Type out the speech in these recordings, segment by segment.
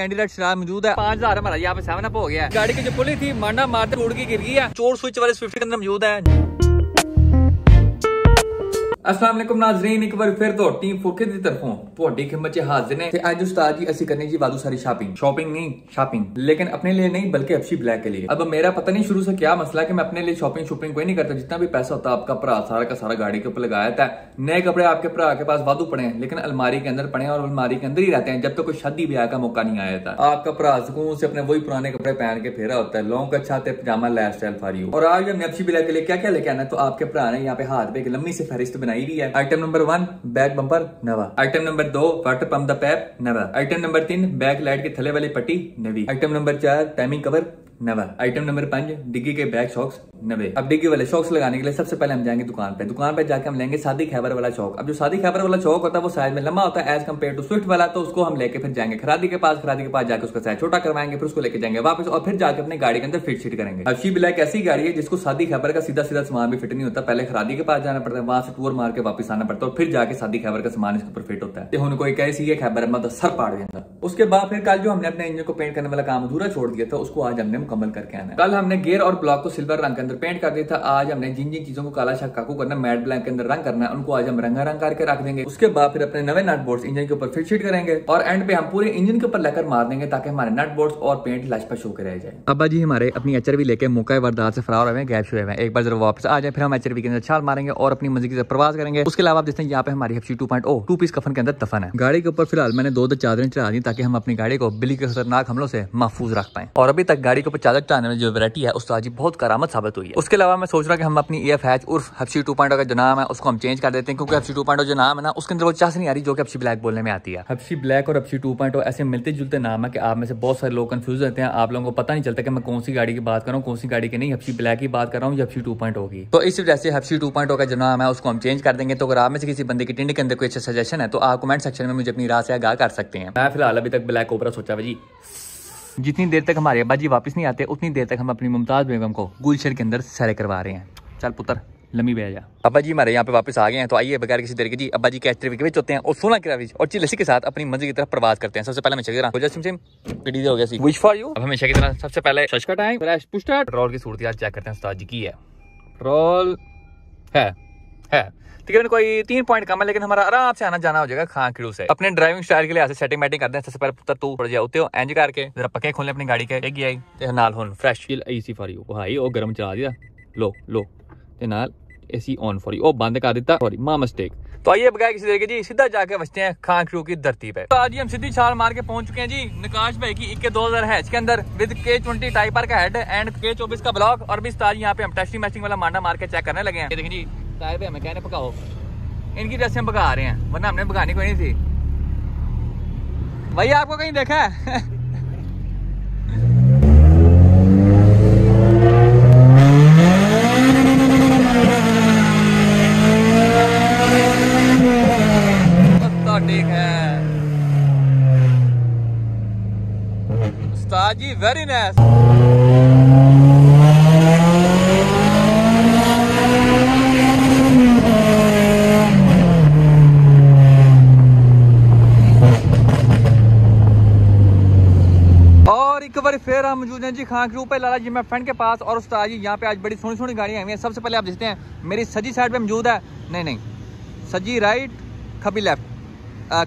Candidate शराब मौजूद है। 5000 हमारा यहाँ पे 7 अप हो गया है। गाड़ी की जो पुली थी मांडा मारते उड़ के गिर गई है। चोर स्विच वाले स्विफ्ट के अंदर मौजूद है। अस्सलाम वालेकुम नाज़रीन, एक बार फिर तो टीम फोके दी तरफों ਤੁਹਾਡੀ खिदमत च हाजिर ने। आज उस्ताद जी असि करने जी वादू सारी शॉपिंग नहीं शॉपिंग, लेकिन अपने लिए नहीं बल्कि हबशी ब्लैक के लिए। अब मेरा पता नहीं शुरू से क्या मसला कि मैं अपने लिए शॉपिंग कोई नहीं करता। जितना भी पैसा होता है आपका भरा सारा का सारा गाड़ी के ऊपर लगाया था। नए कपड़े आपके भरा के पास वादू पड़े हैं, लेकिन अलमारी के अंदर पड़े हैं और अलमारी के अंदर ही रहते हैं जब तक कोई शादी ब्याह का मौका नहीं आया था। आपका भरा सुकून से अपने वही पुराने कपड़े पहन के फेरा होता है। लॉन्ग अच्छा पजामा लाइफ स्टाइल फॉर यू। और आज हमने हबशी ब्लैक के लिए क्या क्या लेके आना, तो आपके भरा ने यहाँ पे हाथ पे एक लंबी सी फहरिस्त बनाई हुई है। आइटम नंबर 1 बैक बम्पर नवा। आइटम नंबर 2 वाटर पंप द पैप नवा। आइटम नंबर 3 बैक लाइट के थले वाली पट्टी नवी। आइटम नंबर 4 टाइमिंग कवर नवा। आइटम नंबर 5 डिग्गी के बैक शॉक्स नवे। अब डिग्गी वाले शॉक्स लगाने के लिए सबसे पहले हम जाएंगे दुकान पे जाके हम लेंगे सादी खैबर वाला चौक। अब जो सादी खैबर वाला चौक होता है वो साइज में लंबा होता है एज कम्पेयर टू स्विफ्ट वाला, तो उसको हम लेके फिर जाएंगे खरादी के पास जाके उसका साइज छोटा करवाएंगे, फिर उसको लेके जाएंगे वापस और फिर जाके अपनी गाड़ी के अंदर फिट शीट करेंगे। हबशी ब्लैक ऐसी गाड़ी है जिसको सादी खैबर का सीधा सामान भी फिट नहीं होता। पहले खरादी के पास जाना पड़ता है, वहां से टूर मार के वापस आना पड़ता है और फिर जाके सादी खैबर का सामान इसके ऊपर फिट होता है। हुन कोई कैसी है खैबर मतलब सर पाड़ देता। उसके बाद फिर कल जो हमने अपने इंजन को पेंट करने वाला काम अधूरा छोड़ दिया था उसको आज हमने मुकम्मल करके आना। कल हमने गियर और ब्लॉक को सिल्वर रंग के अंदर पेंट कर दिया था। आज हमने जिन चीजों को काला काकू करना, मैट ब्लैक के अंदर रंग करना है, उनको आज हम रंग करके रख देंगे। उसके बाद फिर अपने नवे नट बोर्ड्स इंजन के ऊपर फिट शीट करेंगे और एंड पे हम पूरे इंजन के ऊपर लेकर मार देंगे ताकि हमारे नट बोर्ड्स और पेंट लचपच होकर रह जाए। अब्बा जी हमारे अपनी HRV लेके मौका वारदात से फरार हुए हैं, गैप हुए हैं। एक बार जरा वापस आ जाए फिर हम HRV के अंदर छाल मारेंगे और अपनी मंजिल की तरफ प्रवास करेंगे। उसके अलावा आप देखते हैं यहाँ पे हमारी हबशी 2.0 2 पीस कफन के अंदर दफन है। गाड़ी के ऊपर फिलहाल मैंने 2 चादरें चढ़ा दी ताकि हम अपनी गाड़ी को बिल्ली के खतरनाक हमलों से महफूज रख पाए। और अभी तक गाड़ी के ऊपर चादर चढ़ाने में जो वैरायटी है उस्ताद जी बहुत करामत साबित हुई है। उसके अलावा मैं सोच रहा कि हम अपनी EF हैच उर्फ हबशी 2.0 का जो नाम है उसको हम चेंज कर देते हैं, क्योंकि हबशी 2.0 जो नाम है ना उसके अंदर वो चास नहीं आ रही जो कि हबशी ब्लैक बोलने में आती है। हबशी ब्लैक और हबशी 2.0 ऐसे मिलते जुलते नाम है कि आप में से बहुत सारे लोग कंफ्यूज रहते हैं। आप लोगों को पता नहीं चलता कि मैं कौन सी गाड़ी की बात कर रहा हूँ, कौन सी गाड़ी की नहीं, हबशी ब्लैक की बात कर रहा हूँ या हबशी 2.0 की। तो इस वजह से हबशी 2.0 का जो नाम है उसको हम चेंज कर देंगे। तो अगर आप में से किसी बंदे की टिंड के अंदर कोई अच्छा सजेशन है तो आप कमेंट सेक्शन में मुझे अपनी राय से आगाह कर सकते हैं। मैं फिलहाल अभी तक ब्लैक कोबरा सोचा जी। जितनी देर तक हमारे अब्बा जी वापस नहीं आते उतनी देर तक हम अपनी मुमताज बेगम को गुलशन के अंदर सैर करवा रहे हैं। चल पुत्र लम्बी बह जा। अब्बा जी हमारे यहाँ पे वापस आ गए हैं, तो आइए बगैर किसी देर के जी अब्बा जी के HRV के होते हैं और 16 किरावीज और चिल्लसी के साथ अपनी मंजिल की तरफ प्रवास करते हैं। सबसे पहले मैं चेक गड्डी हो गया सी विश फॉर यू। अब हमेशा की तरह सबसे पहले शश का time fresh push start. Petrol की सूरत यार चेक करते हैं उस्ताद जी की है। पेट्रोल है तकरीबन कोई 3 पॉइंट कम है, लेकिन हमारा आराम से आना जाना हो जाएगा खां खिड़ू से। अपने ड्राइविंग स्टाइल के लिए ऐसे सेटिंग मैटिंग करते हैं। सबसे पहले पुत्र तू थोड़ा उते हो एंज करके जरा पक्के खोलने अपनी गाड़ी के एक आई ते नाल हुन fresh feel AC for you. भाई ओ गरम चला दिया लो ते नाल AC ऑन फॉर यू। ओ बंद कर दिता, सॉरी मां मिस्टेक। तो आइए बगैर किसी देर के जी सीधा जाके बचते हैं खां खिड़ू की धरती पे। तो आज हम सीधी छाल मार के पहुंच चुके हैं जी निकाश भाई की इक्के 2000 हैच के अंदर विद K20 टाइपर का हेड एंड K24 का ब्लॉक। और भी उस्ताद यहाँ पे हम टेस्टिंग मैस्टिंग वाला मांडा मार के चेक करने लगे हैं। ये देखें जी टायर पे हमें कहने पकाओ, इनकी वजह से हम भगा रहे हैं वरना हमने भगानी कोई नहीं थी। भाई आपको कहीं देखा है? तो ठीक है उस्ताद जी वेरी नाइस। फिर हम मौजूद हैं जी खां खिड़ू पे लाला जी मैं फ्रेंड के पास। और उस्ताद जी यहाँ पे आज बड़ी सोनी गाड़ियाँ आई हुई हैं। सबसे पहले आप देखते हैं मेरी सजी साइड पे मौजूद है, नहीं सजी राइट खब्बी लेफ्ट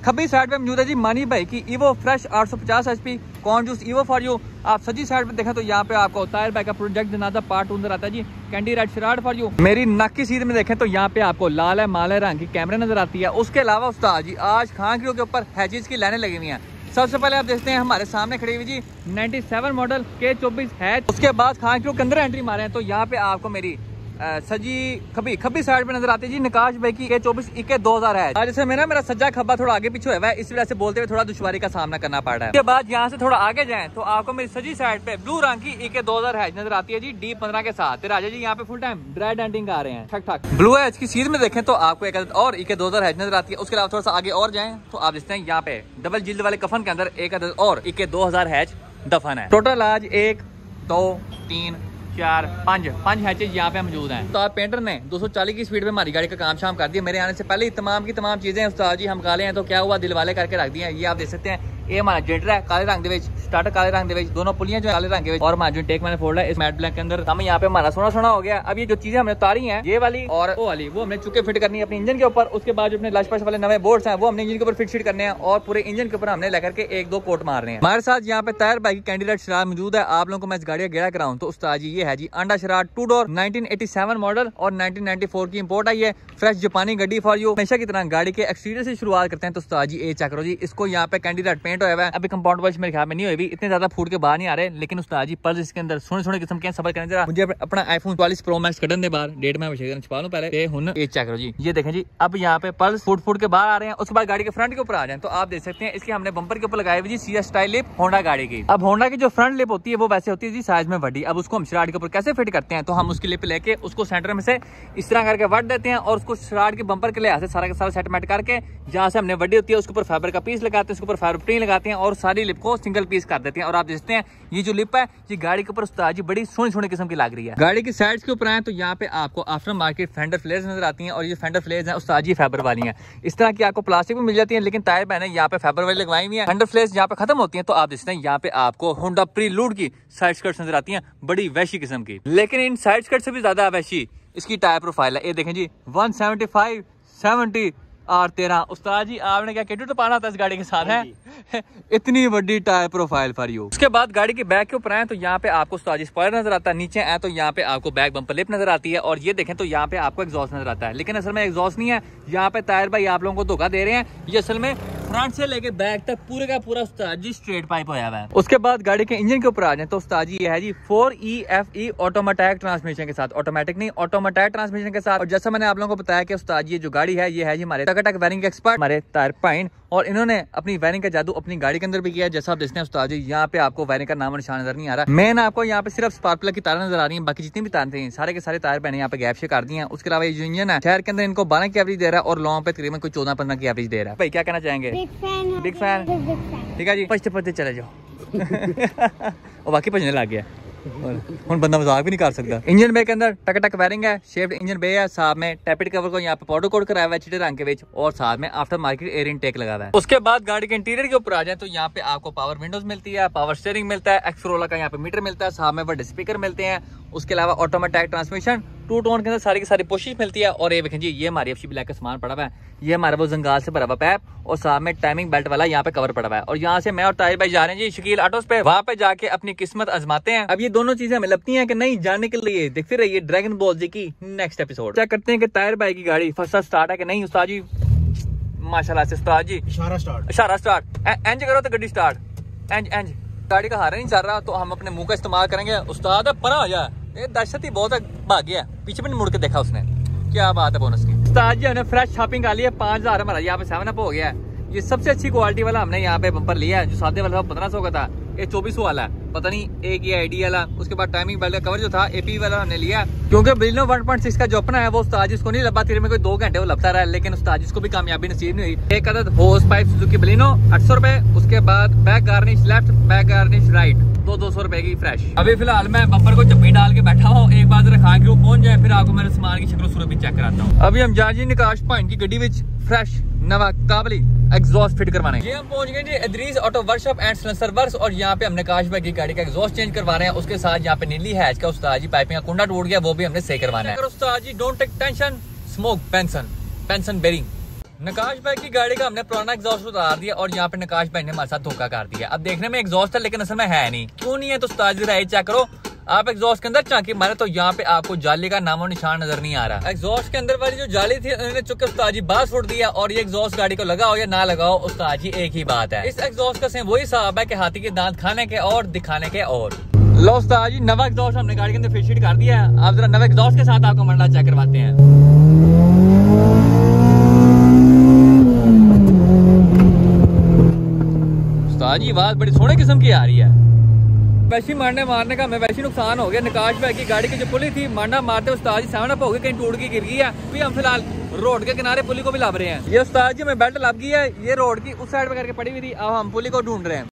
खब्बी साइड पे मौजूद है जी मानी भाई की evo fresh 850 HP corn juice evo for you. आप सजी साइड पे देखें तो यहाँ पे आपको टायर बैक का प्रोजेक्ट जनाजा पार्ट अंदर आता है जी कैंडी रेड शिराड फॉर यू। मेरी नक की सीध में देखें तो यहाँ पे आपको लाल है माल रंग की कैमरे नजर आती है। उसके अलावा उस्ताद जी आज खां खिड़ू के ऊपर हैचेस की लाइनें लगी हुई हैं। सबसे पहले आप देखते हैं हमारे सामने खड़ी हुई जी 97 मॉडल K24 है। उसके बाद खां खिड़ू के अंदर एंट्री मारे हैं तो यहाँ पे आपको मेरी सजी खब्बी साइड पे नजर आती है जी निकाश भाई की K24 इक्के 2000 है। आज मेरा सज्जा खब्बा थोड़ा आगे पीछे हुआ है, इस वजह से बोलते हुए थोड़ा दुश्वारी का सामना करना पड़ रहा है। उसके बाद यहाँ से थोड़ा आगे जाएं तो आपको मेरी सजी साइड पे ब्लू रंग की इक्के 2000 है नजर आती है जी D15 के साथ। राजा जी यहाँ पे फुल टाइम ड्राई डेंटिंग आ रहे हैं ठक ब्लू है। इसकी सीध में देखें तो आपको एक और इक्के 2000 है नजर आती है। उसके अलावा थोड़ा सा आगे और जाए तो आप देखते हैं यहाँ पे डबल जिल्द वाले कफन के अंदर एक और इक्के 2000 हैच दफन है। टोटल आज 1 2 3 4 5 हैचेज यहाँ पे मौजूद हैं। तो आप पेंटर ने 240 की स्पीड में हमारी गाड़ी का काम शाम कर दिया। मेरे आने से पहले ही तमाम की तमाम चीजें उस्ताद जी हम काले हैं तो क्या हुआ दिल वाले करके रख दिए हैं। ये आप देख सकते हैं ये हमारा जेंटर है काले रंग दे स्टार्टर काले रंग दे दोनों पुलियां जो काले रंग के और हमारा जो टेक मैंने फोल्ड है इस मैट ब्लैक के अंदर हमें यहाँ पे हमारा सोना हो गया। अब ये जो चीजें हमने उतारी हैं ये वाली और वो वाली वो हमने चुके फिट करनी है अपने इंजन के ऊपर। उसके बाद जो अपने लाशपाश वाले नए बोर्ड्स हैं वो हमने इंजन के ऊपर फिट करने हैं और पूरे इंजन के ऊपर हमने लेकर के 1-2 कोट मारने हैं। हमारे साथ यहाँ पे ताहिर भाई की कैंडिडेट शराब मौजूद है। आप लोगों को मैं इस गाड़ी का गेड़ा कराऊं तो उस्ताद जी ये है जी अंडा शराब 2 डोर 1987 मॉडल और 1994 की इंपोर्ट आई है। फ्रेश जापानी गाड़ी फॉर यू। हमेशा की तरह गाड़ी के एक्सटीरियर से शुरुआत करते हैं तो उस्ताद जी ये चेक करो जी इसको यहाँ पे कैंडिडेट पेंट हुआ है। अभी कंपाउंड वॉश मेरे ख्याल में नहीं हुई, इतने ज्यादा फूट के बाहर नहीं आ रहे, लेकिन उस्ताद जी पल्स इसके अंदर सोने किस्म के सबर करने जरा मुझे अपना आईफोन 44 प्रो मैक्स कटन दे बाहर डेट में छुपा लूं पहले हुन ये चेक करो जी। ये देखें जी अब यहाँ पे पल्स फूट के बाहर आ रहे हैं। उसके बाद गाड़ी के फ्रंट के ऊपर आ जाए तो आप देख सकते हैं इसके हमने बम्पर के ऊपर लगाई हुई जी CS स्टाइल लिप होंडा गाड़ी की। अब होंडा की जो फ्रंट लिप होती है वो वैसे होती है जी साइज में बड़ी। अब उसको हम शराड के ऊपर कैसे फिट करते हैं तो हम उसकी लिप लेके उसको सेंटर में से इस तरह करके वट देते हैं और उसको शराड के बम्पर के लिए सारा का सारा सेटमेंट करके जहाँ से हमने वड्डी होती है उसके ऊपर फाइबर का पीस लगाते हैं, उसके ऊपर फाइबर प्रिंट लगाते हैं और सारी लिप को सिंगल पीस कर देते हैं। और आप देखते हैं ये जो लिप है ये गाड़ी के ऊपर उस्ताद जी बड़ी सोनी किस्म की लग रही है। गाड़ी की साइड्स के ऊपर आए तो यहाँ पे आपको आफ्टर मार्केट फेंडर फ्लेयर्स नजर आती हैं और ये फेंडर फ्लेयर्स हैं उस्ताद जी फाइबर वाली हैं। इस तरह की आपको प्लास्टिक में मिल जाती है लेकिन ताहिर मैंने यहाँ पे फाइबर वाली लगवाई हुई है। फेंडर फ्लेयर्स यहाँ पे खत्म होती है तो आप देखते हैं यहाँ पे आपको होंडा प्रीलूड की साइड स्कर्ट्स नजर आती है बड़ी वैशी किस्म की। लेकिन इन साइड स्कर्ट से भी ज्यादा वैशी इसकी टायर प्रोफाइल है। ये देखें जी 175 70 R13। उस्ताद जी आपने क्या केटू तो पाना था इस गाड़ी के साथ है इतनी बड़ी टायर प्रोफाइल फॉर यू। उसके बाद गाड़ी के बैक के ऊपर आए तो यहाँ पे आपको उस्ताद जी स्पॉइलर नजर आता है। नीचे आए तो यहाँ पे आपको बैक बम्पर लिप नजर आती है और ये देखें तो यहाँ पे आपको एग्जॉस्ट नजर आता है। लेकिन असल में एग्जॉस्ट नहीं है, यहाँ पे ताहिर भाई आप लोगों को धोखा दे रहे हैं। ये असल में फ्रंट से लेके बैक तक पूरे का पूरा उस्ताद जी स्ट्रेट पाइप होया हुआ है। उसके बाद गाड़ी के इंजन के ऊपर आ जाए तो उस्ताद जी ये है जी 4EFE ऑटोमेटिक ट्रांसमिशन के साथ, ऑटोमेटिक नहीं ऑटोमेटिक ट्रांसमिशन के साथ। और जैसा मैंने आप लोगों को बताया कि उस्ताद ये जो गाड़ी है ये है जी हमारे टकाटक वायरिंग एक्सपर्ट हमारे ताहिर पाइन और इन्होंने अपनी वायरिंग का जादू अपनी गाड़ी के अंदर भी किया। जैसा आप देखते हैं उस्ताद जी यहाँ पे आपको वायरिंग का नाम निशान नजर नहीं आ रहा। मेन आपको यहाँ पे सिर्फ स्पार्क प्लग की तार नजर आ रही है, बाकी जितनी भी तार थे सारे के सारे तार मैंने यहाँ पे गैप से कर दी हैं। उसके अलावा ये जो इंजन है शहर के अंदर इनको 12 की एवरेज दे रहा है और लॉन्ग पे तकरीबन कोई 14-15 की एवरेज दे रहा है। भाई क्या कहना चाहेंगे? बिग फैन ठीक है जी पछते चले जाओ और बाकी भजने लग गया और बंदा मजाक भी नहीं कर सकता। इंजन बे के अंदर टक वायरिंग है, शेप्ड इंजन बे है, साथ में टैपिट कवर को यहाँ पे पाउडर कोड कराया हुआ है चिटे रंग के बीच और साथ में आफ्टर मार्केट एयर इनटेक लगा हुआ है। उसके बाद गाड़ी के इंटीरियर के ऊपर आ जाए तो यहाँ पे आपको पावर विंडोज मिलती है, पावर स्टीयरिंग मिलता है, एक्सरोला का यहाँ पे मीटर मिलता है, साथ में बड़े स्पीकर मिलते हैं। उसके अलावा ऑटोमेटिक ट्रांसमिशन 2 टोन के अंदर सारी की सारी कोशिश मिलती है। और ये देखें जी ये हमारी FC ब्लैक का सामान पड़ा हुआ है, ये हमारा वो जंगाल से भरा हुआ पैप और साथ में टाइमिंग बेल्ट वाला यहाँ पे कवर पड़ा हुआ है। और यहाँ से मैं और ताहिर भाई जा रहे हैं जी शकील ऑटोस पे, वहाँ पे जाके अपनी किस्मत आजमाते हैं। अब ये दोनों चीजें हमें लगती हैं कि नहीं, जानने के लिए देखते रहिए ड्रैगन बॉल जी की नेक्स्ट एपिसोड। चेक करते हैं कि ताहिर भाई की गाड़ी फर्स्ट स्टार्ट है कि नहीं। उस्ताद जी माशाल्लाह से उस्ताद जी इशारा स्टार्ट एंज करो तो गड्डी स्टार्ट एंज गाड़ी का हारा नहीं चल रहा तो हम अपने मुंह का इस्तेमाल करेंगे। उस्ताद परा हो जाए, ये दहशत ही बहुत भाग गया, पीछे भी नहीं मुड़ के देखा उसने, क्या बात है बोनस की। उस्ताद जी हमने फ्रेश शॉपिंग कर ली है, 5000 हमारा यहाँ पे 7 अप हो गया है। ये सबसे अच्छी क्वालिटी वाला हमने यहाँ पे बम्पर लिया है, जो सादे वाला 1500 का था, ये 2400 वाला है, पता नहीं एक ये ID वाला। उसके बाद टाइमिंग बेल्ट का कवर जो था AP वाला हमने लिया, क्योंकि बिलिनो 1.6 का जो अपना है वो उस्ताद जी को नहीं लगा, तेरे में कोई 2 घंटे वो लगता रहा है, लेकिन उस्ताद जी को भी कामयाबी नसीब नहीं हुई। एक अदद होस पाइप सुजुकी बिलिनो 800 रुपए, उसके बाद back garnish left back garnish right 200 रुपए की फ्रेश। अभी फिलहाल मैं बम्पर को चप्पी डाल के बैठा हूँ, एक बार जरा खा के वो पहुंच जाए फिर आपको मेरे सामान की शक्ल सूरत भी चेक कराता हूँ। अभी हम जा जी निकाश पॉइंट की गड्डी विच फ्रेश नवा काबली एग्जॉस्ट फिट करवाने। ये हम पहुंच गए जी Idrees auto workshop and silencer works और यहाँ पे हमने काश भाई की गाड़ी का एग्जॉस्ट चेंज करवा रहे हैं। उसके साथ यहाँ पे नीली हैच का उस्ताद जी पाइपिंग का कुंडा टूट गया, वो भी हमने सही करवाना है। उस्ताद ji don't take tension, smoke pension bearing. Naqash भाई की गाड़ी का हमने पुराना एग्जॉस्ट उतार दिया और यहाँ पे नकाश भाई ने हमारे साथ धोखा कर दिया। अब देखने में एग्जॉस्ट है लेकिन असल में है नहीं। क्यों नहीं है तो उस्ताद जी राइट चेक करो, आप एग्जॉस्ट के अंदर झांकी मारे तो यहाँ पे आपको जाली का नामो निशान नजर नहीं आ रहा। एग्जॉस्ट के अंदर वाली जो जाली थी उन्होंने चुके उस्ताद जी बाहर फुट दिया और ये एग्जॉस्ट गाड़ी को लगाओ या ना लगाओ उस्ताद जी एक ही बात है। इस एग्जॉस्ट का सेम वही हिसाब है कि हाथी के दांत खाने के और दिखाने के और। लो उस्ताद जी नवा एग्जॉस्ट हमने गाड़ी के अंदर फिट कर दिया है। आप जरा नवे एग्जॉस्ट के साथ आपको मंडला चेक करवाते हैं। उस्ताद जी आवाज बड़ी सोने किस्म की आ रही है। वैसी मारने का हमें वैसी नुकसान हो गया। नकाश भाई की गाड़ी की जो पुली थी मांडा मारते उस्ताद जी 7 अप हो गई, कहीं टूट के गिर गई है। अभी हम फिलहाल रोड के किनारे पुली को भी लब रहे हैं। ये उस्ताद जी हमें बेल्ट लग गई है, ये रोड की उस साइड पे करके पड़ी हुई थी, अब हम पुली को ढूंढ रहे हैं।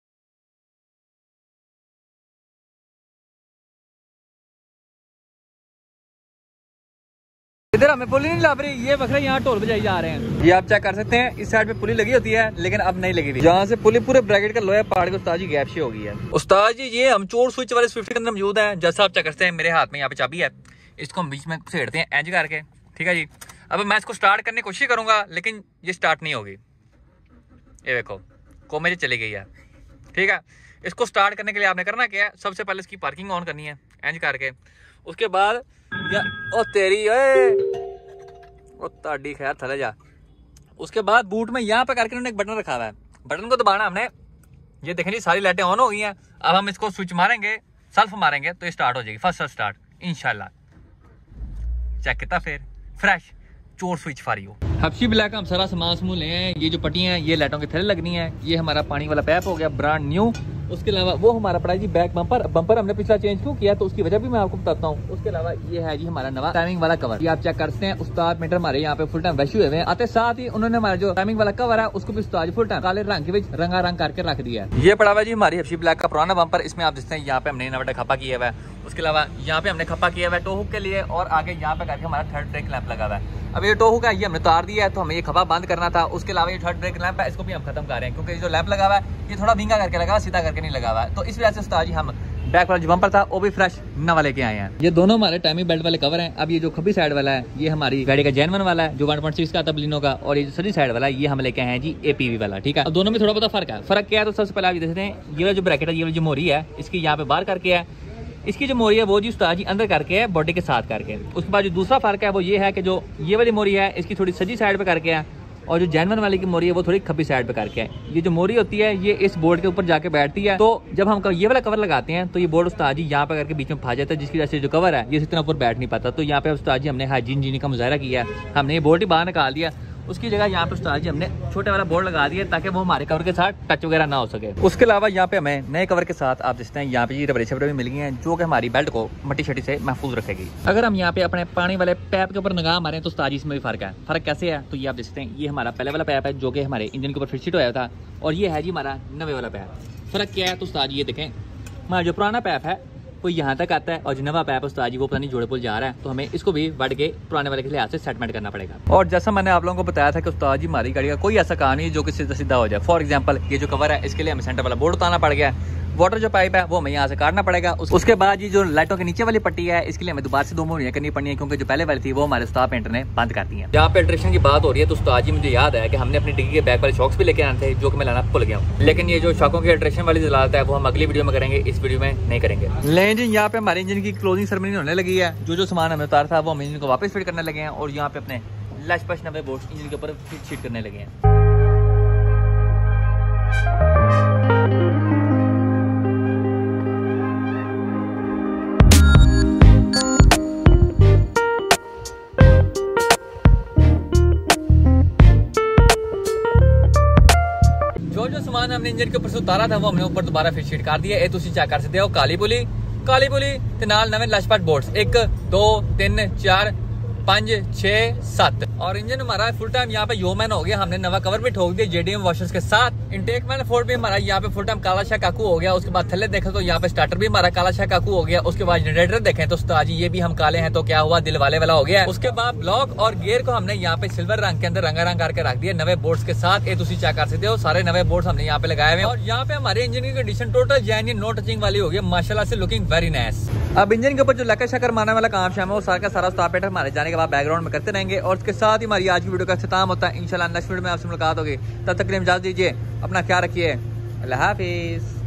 इधर हमें पुली नहीं लग रही, ये बकरे यहाँ ढोल बजाई जा रहे हैं। ये आप चेक कर सकते हैं, इस साइड पे पुली लगी होती है लेकिन अब नहीं लगी थी। जहाँ से पुली पूरे ब्रैकेट का लोहे पहाड़ के उस्ताद जी गैप शी हो गई है। उस्ताद जी ये हम चोर स्विच वाले स्विफ्ट के अंदर मौजूद है। जैसा आप चेक करते हैं मेरे हाथ में यहाँ पे चाबी है, इसको हम बीच में छेड़ते हैं एंज करके, ठीक है जी। अब मैं इसको स्टार्ट करने की कोशिश करूंगा लेकिन ये स्टार्ट नहीं होगी। ये देखो को मेरी चली गई है, ठीक है। इसको स्टार्ट करने के लिए आपने करना क्या है, सबसे पहले इसकी पार्किंग ऑन करनी है एंज करके। उसके बाद ओ तेरी ओ ताड़ी खैर थले जा। उसके बाद बूट में यहाँ पे करके उन्होंने एक बटन रखा हुआ है, बटन को दबाना हमने। ये देखें जी सारी लाइटें ऑन हो गई हैं। अब हम इसको स्विच मारेंगे, सेल्फ मारेंगे तो ये स्टार्ट हो जाएगी, फर्स्ट स्टार्ट इंशाल्लाह। चेक कितना फिर फ्रेश चोर स्विच फॉर यू। हबशी ब्लैक का हम सारा सामान समूह ले हैं। ये जो पट्टियां हैं ये लाइटों के थैले लगनी है। ये हमारा पानी वाला पैप हो गया ब्रांड न्यू। उसके अलावा वो हमारा पड़ा जी बैक बम्पर हमने पिछला चेंज क्यों किया तो उसकी वजह भी मैं आपको बताता हूँ। उसके अलावा ये है जी हमारा नवा टाइमिंग वाला कवर, ये आप चेक कर सकते हैं। उस्ताद मीटर हमारे यहाँ पे फुल टाइम वैश्यू हुए हैं आते, साथ ही उन्होंने हमारा जो टाइमिंग वाला कवर है उसको भी उस्ताद फुल टाइम काले रंग के रंगा रंग करके रख दिया है। ये पड़ा हुआ जी हमारी हबशी ब्लैक का पुराना बम्पर, इसमें आप देखते हैं यहाँ पे हमने नवा खप्पा किया हुआ है। उसके अलावा यहाँ पे हमने खप्पा किया हुआ है टो हुक के लिए, और आगे यहाँ पे करके हमारा थर्ड ब्रेक लैंप लगा हुआ है। अब ये टो हुक है ये हमने उतार दिया है तो हमें ये खप्पा बंद करना था। उसके अलावा ये थर्ड ब्रेक लैंप है इसको भी हम खत्म कर रहे हैं क्योंकि जो लैंप लगा हुआ है ये थोड़ा विंगा करके लगा हुआ, सीधा करके नहीं लगा हुआ है। तो इस वजह से उस्ताद जी हम बैक वाला जो बम्पर था वो भी फ्रेश नवा लेके आए हैं। ये दोनों हमारे टाइमिंग बेल्ट वाले कवर हैं। अब ये जो खब्बी साइड वाला है ये हमारी गाड़ी का जेनवन वाला है जो 1.6 का तबलीनों का, और ये जो सजी साइड वाला है ये हम लेके आए हैं जी APV वाला, ठीक है। अब दोनों में थोड़ा बहुत फर्क है। फर्क क्या है तो सबसे पहले आप देखते हैं ये वाला जो ब्रैकेट है, ये वाली जो मोरी है इसकी यहाँ पे बाहर करके है, इसकी जो मोरी है वो जी उस्ताद जी अंदर करके है बॉडी के साथ करके। उसके बाद जो दूसरा फर्क है वो ये है कि जो ये वाली मोरी है इसकी थोड़ी सजी साइड पे करके है, और जो जेनवन वाली की मोरी है वो थोड़ी खब्बी साइड पे करके है। ये जो मोरी होती है ये इस बोर्ड के ऊपर जाके बैठती है, तो जब हम ये वाला कवर लगाते हैं तो ये बोर्ड उस्ताद जी यहाँ पे करके बीच में फंस जाता है, जिसकी वजह से जो कवर है ये इतना ऊपर बैठ नहीं पाता। तो यहाँ पे उस्ताद जी हमने हाइजीन जीनी का मुजाहरा किया है, हमने ये बोर्ड ही बाहर निकाल दिया, उसकी जगह यहाँ पे उस्ताद जी हमने छोटे वाला बोर्ड लगा दिया ताकि वो हमारे कवर के साथ टच वगैरह ना हो सके। उसके अलावा यहाँ पे हमें नए कवर के साथ आप देखते हैं यहाँ पे ये रबड़ी शबड़ी भी मिल गई हैं जो कि हमारी बेल्ट को मट्टी शट्टी से महफूज रखेगी। अगर हम यहाँ पे अपने पानी वाले पैप के ऊपर निगाह मारें तो उस्ताद जी इसमें भी फर्क है। फर्क कैसे है तो ये आप देखते हैं, ये हमारा पहले वाला पैप है जो कि हमारे इंजन के ऊपर फिट शिट होया था, और ये है जी हमारा नवे वाला पैप। फर्क क्या है तो उस्ताद जी ये देखें, हमारा जो पुराना पैप है वो यहाँ तक आता है और जो नवा पैप उस्ताद जी वो पता नहीं जोड़े पुल जा रहा है, तो हमें इसको भी बढ़ के पुराने वाले के लिहाज से सेटमेंट करना पड़ेगा। और जैसा मैंने आप लोगों को बताया था कि उस्ताद जी हमारी गाड़ी का कोई ऐसा काम नहीं जो कि सीधा सीधा हो जाए। फॉर एग्जांपल ये जो कवर है इसके लिए हमें सेंटर वाला बोर्ड उतारना पड़ गया, वाटर जो पाइप है वो हमें यहाँ से काटना पड़ेगा। उसके बाद ये जो लाइटों के नीचे वाली पट्टी है इसके लिए हमें दोबारा से 2 मोहरियां करनी पड़नी है क्योंकि जो पहले वाली थी वो हमारे उस्ताद पेंटर ने बंद कर दी है। जहाँ पे अल्ट्रेशन की बात हो रही है तो उस्ताद जी मुझे याद है कि हमने अपनी डिग्गी के बैक वाले शॉक्स भी लेके आए थे जो कि मैं लाना भूल गया हूँ, लेकिन ये जो शॉकों की अल्ट्रेशन वाली जलालत है वो हम अगली वीडियो में करेंगे, इस वीडियो में नहीं करेंगे। लेकिन जी यहाँ पे हमारे इंजन की क्लोजिंग सेरेमनी होने लगी है, जो सामान हमें उतारा था वो हम इंजन को वापस फिट करने लगे हैं, और यहाँ पे अपने लैश पश नवे बोर्ड इंजन के ऊपर फिट करने लगे हैं। जो सामान हमने इंजन के ऊपर से उतारा था वो हमने ऊपर दोबारा फिट शीट कर दिया। तुम चेक कर सकते हो काली पुली ते नाल नवे लैशपैड बोर्ड्स 1 2 3 4 5 6 7, और इंजन हमारा फुल टाइम यहाँ पे योमैन हो गया। हमने नवा कवर भी ठोक दिया JDM वॉशर्स के साथ। इनटेक मैनिफोल्ड भी हमारा यहाँ पे फुल टाइम काला शाह काकू हो गया। उसके बाद थल्ले देखें तो यहाँ पे स्टार्टर भी हमारा काला शाह काकू हो गया। उसके बाद जनरेटर देखें तो उस्ताद जी ये भी हम काले हैं, तो क्या हुआ दिल वाले वाला हो गया। उसके बाद ब्लॉक और गियर को हमने यहाँ पे सिल्वर रंग के अंदर रंगा रंग करके रख दिया नवे बोर्ड्स के साथ। ये तुम चेक कर सकते हो सारे नवे बोर्ड्स हमने यहाँ पे लगाए हुए हैं, और यहाँ पे हमारे इंजन की condition total genuine no touching वाली हो गई माशाल्लाह से, लुकिंग वेरी नाइस। अब इंजन के ऊपर जो लकर शकर मारने वाला काम शाम है वो सारा का सारा उस्ताद पेंटर हमारे जाने के बाद बैकग्राउंड में करते रहेंगे, और उसके साथ ही हमारी आज की वीडियो का इख्तिताम होता है। इंशाल्लाह नेक्स्ट वीडियो में आपसे मुलाकात होगी, तब तक के लिए इजाज़त दीजिए, अपना ख्याल रखिए, अल्लाह हाफिज़।